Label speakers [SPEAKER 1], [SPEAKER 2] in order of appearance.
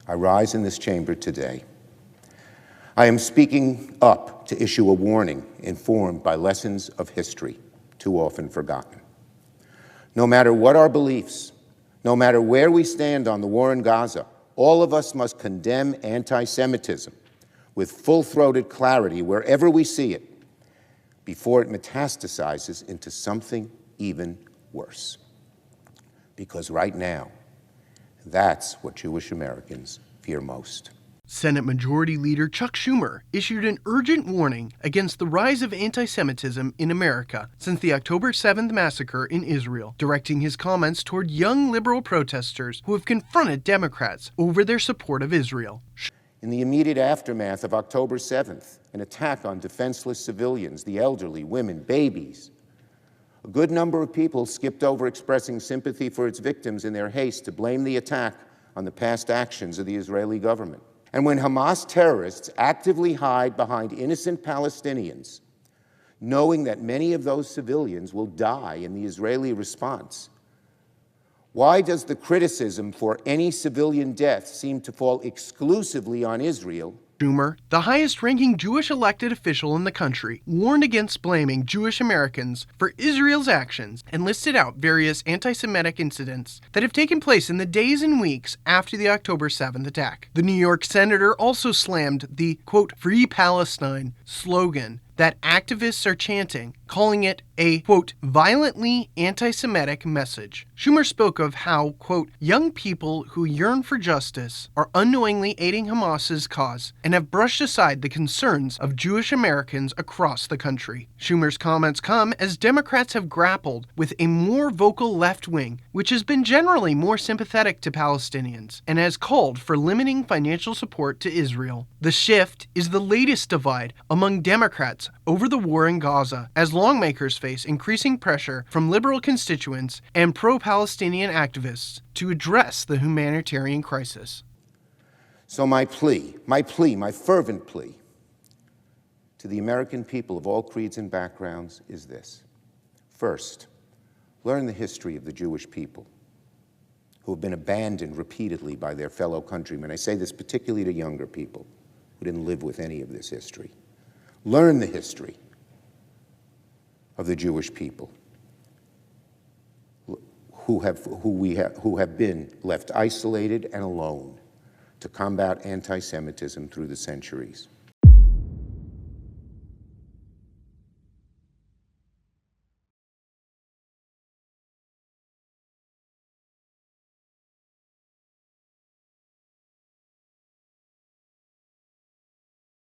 [SPEAKER 1] I rise in this chamber today. I am speaking up to issue a warning informed by lessons of history too often forgotten. No matter what our beliefs, no matter where we stand on the war in Gaza, all of us must condemn anti-Semitism with full-throated clarity wherever we see it before it metastasizes into something even worse. Because right now, that's what Jewish Americans fear most.
[SPEAKER 2] Senate Majority Leader Chuck Schumer issued an urgent warning against the rise of anti-Semitism in America since the October 7th massacre in Israel, directing his comments toward young liberal protesters who have confronted Democrats over their support of Israel.
[SPEAKER 1] In the immediate aftermath of October 7th, an attack on defenseless civilians, the elderly, women, babies, a good number of people skipped over expressing sympathy for its victims in their haste to blame the attack on the past actions of the Israeli government. And when Hamas terrorists actively hide behind innocent Palestinians, knowing that many of those civilians will die in the Israeli response, why does the criticism for any civilian death seem to fall exclusively on Israel?
[SPEAKER 2] Schumer, the highest-ranking Jewish elected official in the country, warned against blaming Jewish Americans for Israel's actions and listed out various anti-Semitic incidents that have taken place in the days and weeks after the October 7th attack. The New York senator also slammed the, quote, "Free Palestine" slogan that activists are chanting, calling it a, quote, "violently anti-Semitic message." Schumer spoke of how, quote, "young people who yearn for justice are unknowingly aiding Hamas's cause and have brushed aside the concerns of Jewish Americans across the country." Schumer's comments come as Democrats have grappled with a more vocal left wing, which has been generally more sympathetic to Palestinians and has called for limiting financial support to Israel. The shift is the latest divide among Democrats over the war in Gaza, as lawmakers face increasing pressure from liberal constituents and pro-Palestinian activists to address the humanitarian crisis.
[SPEAKER 1] So my fervent plea to the American people of all creeds and backgrounds is this. First, learn the history of the Jewish people who have been abandoned repeatedly by their fellow countrymen. I say this particularly to younger people who didn't live with any of this history. Learn the history of the Jewish people who have been left isolated and alone to combat anti-Semitism through the centuries.